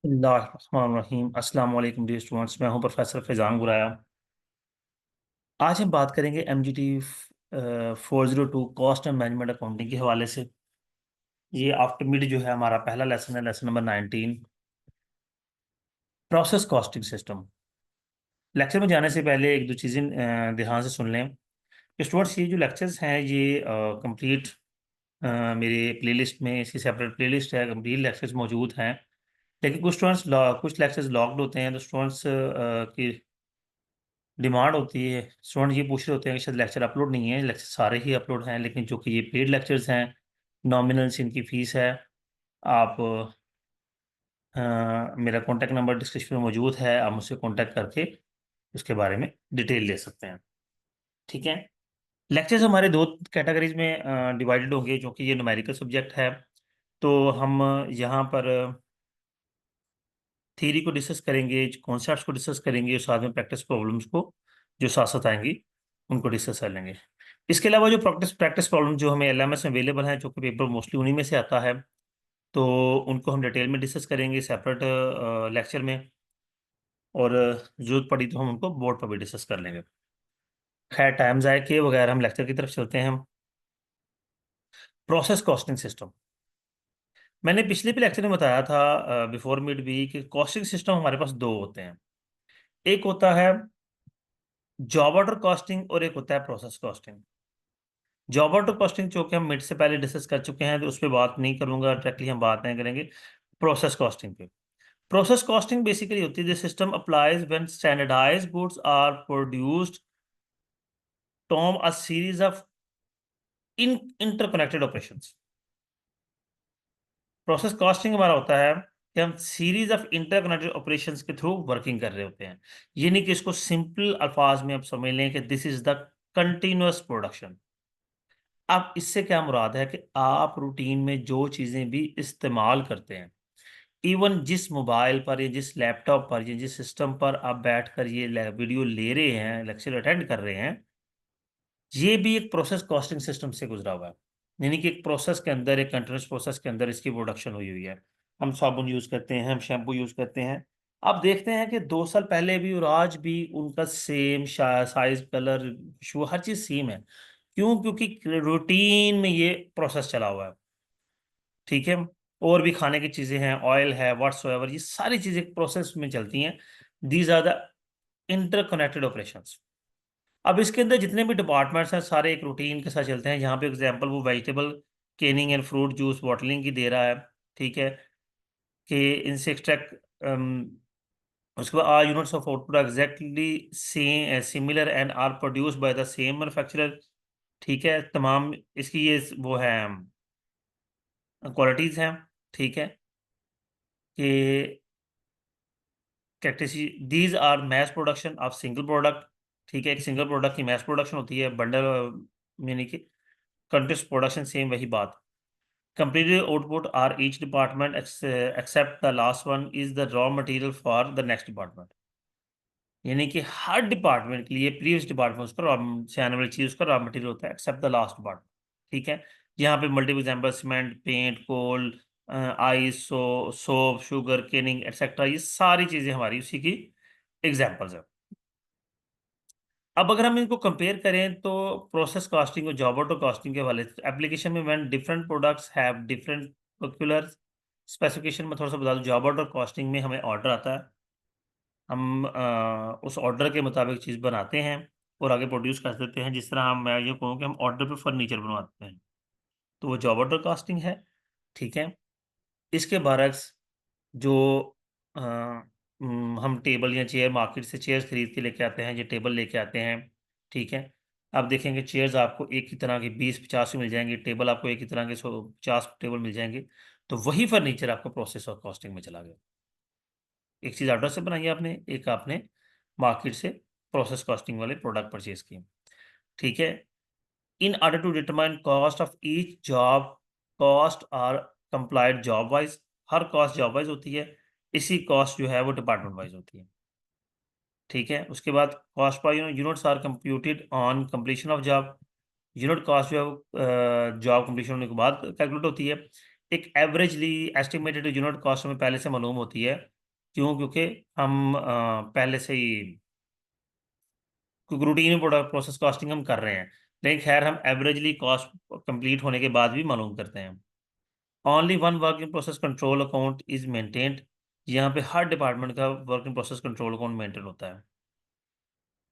बिस्मिल्लाहिर्रहमानिर्रहीम। अस्सलाम वालेकुम डियर स्टूडेंट्स, मैं हूं प्रोफेसर फैज़ान गुराया। आज हम बात करेंगे MGT 402 cost and management accounting के हवाले से। ये आफ्टर मिड जो है हमारा पहला लेसन है, lesson number 19, process costing system. Lecture में जाने से पहले एक दो चीज़ें ध्यान से सुन लें कि स्टूडेंट्स, ये जो लेक्चर्स हैं ये कंप्लीट मेरे प्लेलिस्ट में, इसकी सेपरेट प्लेलिस्ट है, कंप्लीट लेक्चर्स मौजूद हैं। लेकिन कुछ स्टूडेंट्स कुछ लेक्चर्स लॉक्ड होते हैं, तो स्टूडेंट्स की डिमांड होती है, स्टूडेंट ये पूछ रहे होते हैं कि शायद लेक्चर अपलोड नहीं है। लेक्चर सारे ही अपलोड हैं, लेकिन जो कि ये पेड लेक्चर्स हैं, नॉमिनल इनकी फ़ीस है। आप मेरा कॉन्टैक्ट नंबर डिस्क्रिप्शन में मौजूद है, आप मुझसे कॉन्टैक्ट करके उसके बारे में डिटेल ले सकते हैं। ठीक है। लेक्चर्स हमारे दो कैटेगरीज में डिवाइडेड होंगे, जो कि ये न्यूमेरिकल सब्जेक्ट है। तो हम यहाँ पर थ्योरी को डिस्कस करेंगे, कॉन्सेप्ट्स को डिस्कस करेंगे, और साथ में प्रैक्टिस प्रॉब्लम्स को जो साथ साथ आएंगी उनको डिस्कस कर लेंगे। इसके अलावा जो प्रैक्टिस प्रैक्टिस प्रॉब्लम जो हमें LMS में अवेलेबल है, जो कि पेपर मोस्टली उन्हीं में से आता है, तो उनको हम डिटेल में डिस्कस करेंगे सेपरेट लेक्चर में। और जरूरत पड़ी तो हम उनको बोर्ड पर भी डिस्कस कर लेंगे। खैर, टाइम ज़ाया किए बगैर हम लेक्चर की तरफ चलते हैं। हम प्रोसेस कॉस्टिंग सिस्टम, मैंने पिछले भी लेक्चर में बताया था बिफोर मिड भी, कि कॉस्टिंग सिस्टम हमारे पास दो होते हैं। एक होता है जॉब ऑर्डर कॉस्टिंग और एक होता है process costing. Job order costing जो कि हम मिड से पहले डिस्कस कर चुके हैं, तो उस पर बात नहीं करूंगा, डायरेक्टली हम बात नहीं करेंगे प्रोसेस कॉस्टिंग पे। प्रोसेस कॉस्टिंग बेसिकली होती है the system applies when standardized goods are produced from a series of in interconnected operations. Process costing हमारा होता है कि हम सीरीज ऑफ इंटरकनेक्टेड ऑपरेशंस के थ्रू वर्किंग कर रहे होते हैं। ये नहीं कि इसको सिंपल अल्फाज में आप समझ लें कि this is the continuous production. अब इससे क्या मुराद है कि आप रूटीन में जो चीज़ें भी इस्तेमाल करते हैं, इवन जिस मोबाइल पर या जिस लैपटॉप पर या जिस सिस्टम पर आप बैठकर ये वीडियो ले रहे हैं, लेक्चर अटेंड कर रहे हैं, ये भी एक प्रोसेस कॉस्टिंग सिस्टम से गुजरा हुआ है। यानी कि एक प्रोसेस के अंदर, एक कंटिन्यूस प्रोसेस के अंदर इसकी प्रोडक्शन हुई हुई है। हम साबुन यूज़ करते हैं, हम शैम्पू यूज़ करते हैं। आप देखते हैं कि 2 साल पहले भी और आज भी उनका सेम साइज, कलर, खुशबू, हर चीज़ सेम है। क्यों? क्योंकि रूटीन में ये प्रोसेस चला हुआ है। ठीक है। और भी खाने की चीज़ें हैं, ऑयल है, व्हाट्सोएवर, ये सारी चीज़ें प्रोसेस में चलती हैं। These are the interconnected operations. अब इसके अंदर जितने भी डिपार्टमेंट्स हैं, सारे एक रूटीन के साथ चलते हैं। यहाँ पे एग्जांपल वो vegetable Canning and fruit juice bottling की दे रहा है। ठीक है। कि इनसे एक्सट्रैक्ट, उसके बाद are units of output exactly same similar and are produced by the same manufacturer. ठीक है। तमाम इसकी ये वो है क्वालिटीज़ हैं। ठीक है। कि category these are mass production of single product. ठीक है। एक सिंगल प्रोडक्ट की मैस प्रोडक्शन होती है, बंडल यानी कि कंटिन्यूस प्रोडक्शन, सेम वही बात। Completed output are each department except the last one is the raw material for the next department. यानी कि हर डिपार्टमेंट के लिए प्रीवियस डिपार्टमेंट उसका से आने वाली चीज़ उसका रॉ मटेरियल होता है, एक्सेप्ट द लास्ट डिपार्टमेंट। ठीक है। यहाँ पे multiple example, cement, paint, coal, ice, soap, sugar canning etcetera, ये सारी चीज़ें हमारी उसी की एग्जाम्पल्स हैं। अब अगर हम इनको कंपेयर करें तो प्रोसेस कॉस्टिंग और जॉब ऑर्डर कॉस्टिंग के वाले एप्लीकेशन में, when different products have different particular specification में थोड़ा सा बता दूं, जॉब ऑर्डर कॉस्टिंग में हमें ऑर्डर आता है, हम उस ऑर्डर के मुताबिक चीज़ बनाते हैं और आगे प्रोड्यूस कर देते हैं। जिस तरह हम, मैं ये कहूँ कि हम ऑर्डर पे फर्नीचर बनवाते हैं, तो वो जॉब ऑर्डर कॉस्टिंग है। ठीक है। इसके बरक्स जो अ, हम टेबल या चेयर मार्केट से चेयर्स खरीद के लेके आते हैं, ये टेबल लेके आते हैं। ठीक है। आप देखेंगे चेयर्स आपको एक ही तरह की 20-50 में मिल जाएंगी, टेबल आपको एक ही तरह के 150 टेबल मिल जाएंगे। तो वही फर्नीचर आपको प्रोसेस और कॉस्टिंग में चला गया। एक चीज़ ऑर्डर से बनाई आपने, एक आपने मार्केट से प्रोसेस कॉस्टिंग वाले प्रोडक्ट परचेज किए। ठीक है। In order to determine cost of each job, cost are complied job wise. हर कॉस्ट जॉब वाइज होती है, इसी कॉस्ट जो है वो डिपार्टमेंट वाइज होती है। ठीक है। उसके बाद cost per units are computed on completion of job. Unit cost जो है जॉब कंप्लीशन होने के बाद कैलकुलेट होती है। एक एवरेजली एस्टिमेटेड यूनिट कॉस्ट हमें पहले से मालूम होती है क्यों? क्योंकि हम पहले से ही रूटीन प्रोडक्ट प्रोसेस कॉस्टिंग हम कर रहे हैं, लेकिन खैर हम एवरेजली कॉस्ट कंप्लीट होने के बाद भी मालूम करते हैं। Only one work in process control account is maintained. यहाँ पे हर डिपार्टमेंट का work in process control account maintain होता है।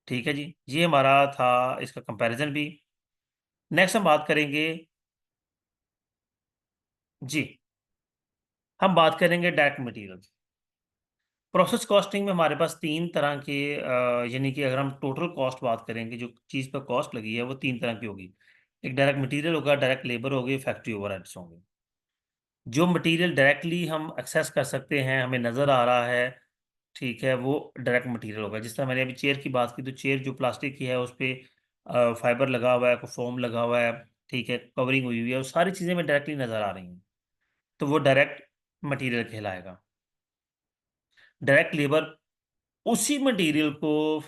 ठीक है जी, ये हमारा था इसका कंपैरिजन भी। नेक्स्ट हम बात करेंगे जी, हम बात करेंगे डायरेक्ट मटेरियल। प्रोसेस कॉस्टिंग में हमारे पास तीन तरह के यानी कि अगर हम टोटल कॉस्ट बात करेंगे, जो चीज़ पर कॉस्ट लगी है वो तीन तरह की होगी। एक डायरेक्ट मटेरियल होगा, डायरेक्ट लेबर होगी, फैक्ट्री ओवरहेड्स होंगे। जो मटेरियल डायरेक्टली हम एक्सेस कर सकते हैं, हमें नज़र आ रहा है, ठीक है, वो डायरेक्ट मटेरियल होगा। जिस तरह मैंने अभी चेयर की बात की, तो चेयर जो प्लास्टिक की है उस पे फाइबर लगा हुआ है, कोई फोम लगा हुआ है, ठीक है, कवरिंग हुई हुई है, वो सारी चीज़ें हमें डायरेक्टली नज़र आ रही हैं, तो वो डायरेक्ट मटेरियल कहलाएगा। डायरेक्ट लेबर उसी मटेरियल को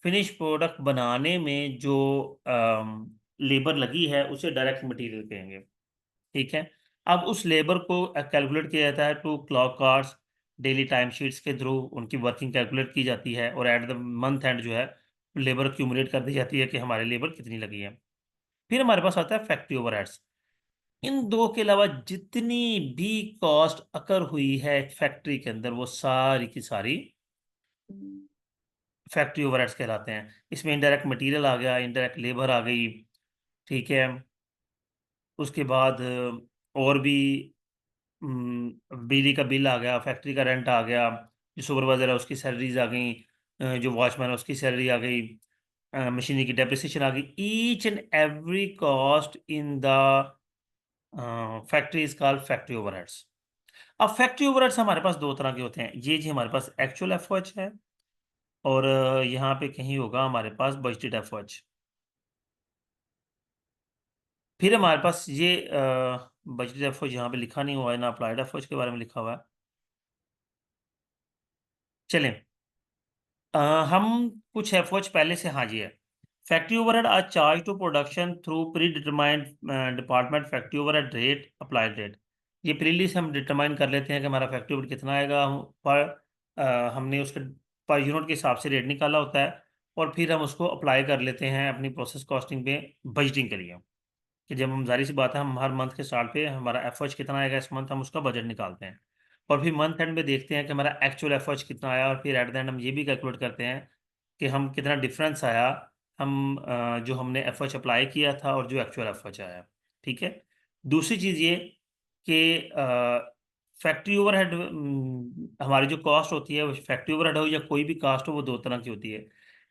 फिनिश प्रोडक्ट बनाने में जो लेबर लगी है उसे डायरेक्ट मटेरियल कहेंगे। ठीक है, अब उस लेबर को कैलकुलेट किया जाता है to clock cards, daily time sheets के थ्रू उनकी वर्किंग कैलकुलेट की जाती है, और एट द मंथ एंड जो है लेबर क्यूमुलेट कर दी जाती है कि हमारी लेबर कितनी लगी है। फिर हमारे पास आता है फैक्ट्री ओवरहेड्स। इन दो के अलावा जितनी भी कॉस्ट अकर हुई है एक फैक्ट्री के अंदर, वो सारी की सारी फैक्ट्री ओवरहेड्स कहलाते हैं। इसमें इनडायरेक्ट मटेरियल आ गया, इनडायरेक्ट लेबर आ गई, ठीक है। उसके बाद और भी बिजली का बिल आ गया, फैक्ट्री का रेंट आ गया, जो सुपरवाइजर है उसकी सैलरीज आ गई, जो वॉचमैन है उसकी सैलरी आ गई, मशीनरी की डेप्रिसिएशन आ गई। Each and every cost in the factory is called factory overheads. अब फैक्ट्री ओवरहेड्स हमारे पास दो तरह के होते हैं। ये जी हमारे पास एक्चुअल एफओएच है, और यहाँ पे कहीं होगा हमारे पास बजटेड एफओएच। फिर हमारे पास ये बजटेड एफओएच यहाँ पे लिखा नहीं हुआ है, ना अप्लाइड एफओएच के बारे में लिखा हुआ है। चलें, अ, हम कुछ एफओएच पहले से, हाँ जी है। Factory overhead are charge to production through predetermined department factory overhead rate, applied rate. ये प्रीली से हम डिटरमाइन कर लेते हैं कि हमारा फैक्ट्री ओवरहेड कितना आएगा, पर हमने उसके पर यूनिट के हिसाब से रेट निकाला होता है, और फिर हम उसको अप्लाई कर लेते हैं अपनी प्रोसेस कॉस्टिंग पे बजटिंग के लिए। कि जब हम, जाहिर सी बात है, हम हर मंथ के स्टार्ट पे हमारा एफओएच कितना आएगा इस मंथ, हम उसका बजट निकालते हैं, और फिर मंथ एंड में देखते हैं कि हमारा एक्चुअल एफओएच कितना आया, और फिर एट द एंड हम ये भी कैलकुलेट करते हैं कि हम कितना डिफरेंस आया, हम जो हमने एफओएच अप्लाई किया था और जो एक्चुअल एफओएच आया। ठीक है, दूसरी चीज़ ये कि फैक्ट्री ओवरहेड, हमारी जो कॉस्ट होती है, वो फैक्ट्री ओवरहेड हो या कोई भी कास्ट हो, वो दो तरह की होती है।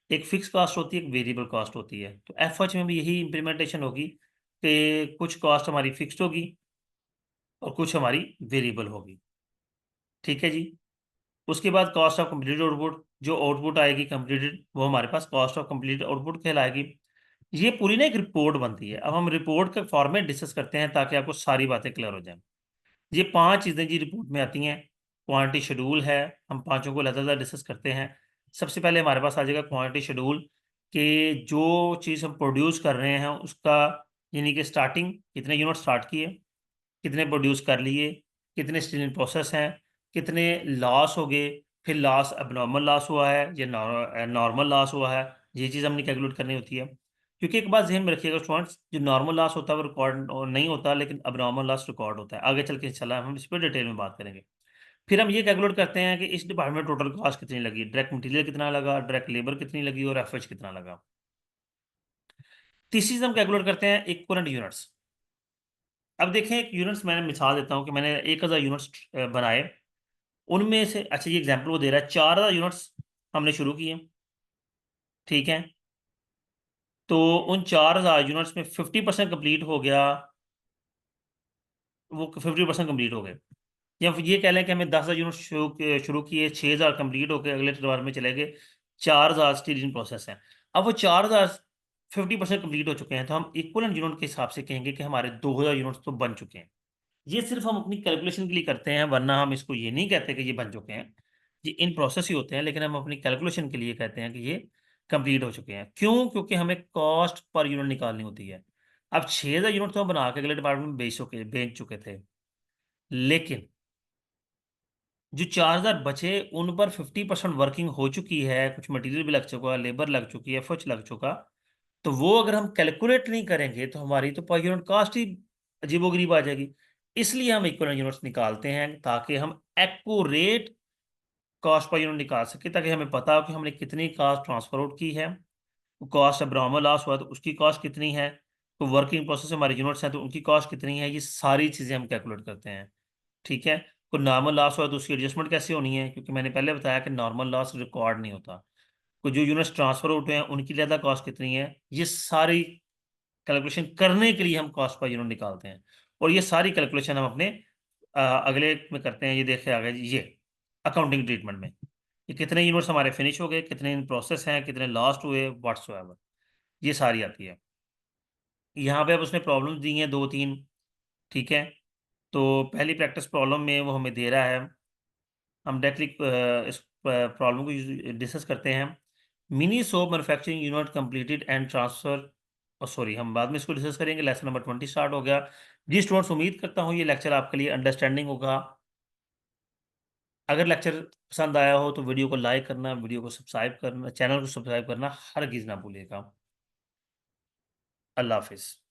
एक फिक्स कॉस्ट होती है, एक वेरिएबल कॉस्ट होती है। तो एफओएच में भी यही इम्प्लीमेंटेशन होगी कि कुछ कॉस्ट हमारी फिक्स्ड होगी और कुछ हमारी वेरिएबल होगी। ठीक है जी, उसके बाद कॉस्ट ऑफ कंप्लीटेड आउटपुट, जो आउटपुट आएगी कंप्लीटेड, वो हमारे पास कॉस्ट ऑफ कंप्लीटेड आउटपुट कहलाएगी। ये पूरी ना एक रिपोर्ट बनती है। अब हम रिपोर्ट का फॉर्मेट डिस्कस करते हैं ताकि आपको सारी बातें क्लियर हो जाएं। ये पांच चीज़ें जी रिपोर्ट में आती हैं। क्वांटिटी शेड्यूल है, हम पांचों को अलग-अलग डिस्कस करते हैं। सबसे पहले हमारे पास आ जाएगा क्वांटिटी शेड्यूल, कि जो चीज़ हम प्रोड्यूस कर रहे हैं उसका, यानी कि स्टार्टिंग कितने यूनिट स्टार्ट किए, कितने प्रोड्यूस कर लिए, कितने स्टिल इन प्रोसेस हैं, कितने लॉस हो गए, फिर लॉस एबनॉर्मल लॉस हुआ है या नॉर्मल लॉस हुआ है, ये चीज़ हमने कैलकुलेट करनी होती है। क्योंकि एक बात ज़हन में रखिएगा स्टूडेंट्स, जो नॉर्मल लॉस होता है वो रिकॉर्ड नहीं होता, लेकिन एबनॉर्मल लॉस रिकॉर्ड होता है। आगे चल के चला हम इस पर डिटेल में बात करेंगे। फिर हम ये कैलकुलेट करते हैं कि इस डिपार्टमेंट में टोटल कॉस्ट कितनी लगी, डायरेक्ट मटेरियल कितना लगा, डायरेक्ट लेबर कितनी लगी, और एफएच कितना लगा। तीसरी चीज़ हम कैलकुलेट करते हैं इक्विवेलेंट यूनिट्स। अब देखें, एक यूनिट्स मैंने मिसाल देता हूँ कि मैंने 1000 यूनिट्स बनाए, उनमें से, अच्छा ये एग्जांपल वो दे रहा है, 4000 यूनिट्स हमने शुरू किए, ठीक है। तो उन 4000 यूनिट्स में 50% कंप्लीट हो गया, वो 50% कंप्लीट हो गए। या फिर ये कह लें कि हमें 10,000 यूनिट शुरू किए, 6,000 कंप्लीट होकर अगले बार में चले गए, 4,000 स्टिल इन प्रोसेस हैं। अब वो 4,000 50% कंप्लीट हो चुके हैं, तो हम इक्वलेंट यूनिट के हिसाब से कहेंगे कि हमारे 2,000 यूनिट्स तो बन चुके हैं। ये सिर्फ हम अपनी कैलकुलेशन के लिए करते हैं, वरना हम इसको ये नहीं कहते कि ये बन चुके हैं। ये इन प्रोसेस ही होते हैं, लेकिन हम अपनी कैलकुलेशन के लिए कहते हैं कि ये कंप्लीट हो चुके हैं। क्यों? क्योंकि हमें कॉस्ट पर यूनिट निकालनी होती है। अब 6,000 यूनिट तो हम बना के अगले डिपार्टमेंट में बेच चुके थे, लेकिन जो 4000 बचे उन पर 50% वर्किंग हो चुकी है, कुछ मटेरियल भी लग चुका है, लेबर लग चुकी है, एफर्ट्स लग चुका, तो वो अगर हम कैलकुलेट नहीं करेंगे तो हमारी तो पर यूनिट कॉस्ट ही अजीबोगरीब आ जाएगी। इसलिए हम इक्विवेलेंट यूनिट्स निकालते हैं ताकि हम एक्यूरेट कॉस्ट पर यूनिट निकाल सके, ताकि हमें पता हो कि हमने कितनी कॉस्ट ट्रांसफर आउट की है, कॉस्ट अब्रामल लॉस हुआ तो उसकी कॉस्ट कितनी है, तो वर्किंग प्रोसेस हमारे यूनिट्स हैं तो उनकी कॉस्ट कितनी है, ये सारी चीज़ें हम कैलकुलेट करते हैं। ठीक है। कोई नॉर्मल लॉस हुआ तो उसकी एडजस्टमेंट कैसे होनी है, क्योंकि मैंने पहले बताया कि नॉर्मल लॉस रिकॉर्ड नहीं होता। कोई जो यूनिट्स ट्रांसफर आउट हुए हैं उनकी ज़्यादा कॉस्ट कितनी है, ये सारी कैलकुलेशन करने के लिए हम कॉस्ट पर यूनिट निकालते हैं। और ये सारी कैलकुलेशन हम अपने अगले में करते हैं। ये देखिए आगे ये अकाउंटिंग ट्रीटमेंट में ये कितने यूनिट्स हमारे फिनिश हो गए, कितने इन प्रोसेस हैं, कितने लास्ट हुए, व्हाट्सोएवर, ये सारी आती है। यहाँ पे अब उसने प्रॉब्लम्स दी हैं 2-3। ठीक है। तो पहली प्रैक्टिस प्रॉब्लम में वो हमें दे रहा है, हम डायरेक्टली इस प्रॉब्लम को डिस्कस करते हैं। Mini soap manufacturing unit completed and transfer, sorry हम बाद में इसको डिस्कस करेंगे। लेसन नंबर 20 स्टार्ट हो गया। जी स्टूडेंट्स, उम्मीद करता हूँ ये लेक्चर आपके लिए अंडरस्टैंडिंग होगा। अगर लेक्चर पसंद आया हो तो वीडियो को लाइक करना, वीडियो को सब्सक्राइब करना, चैनल को सब्सक्राइब करना हरगिज़ ना भूलिएगा। अल्लाह हाफिज़।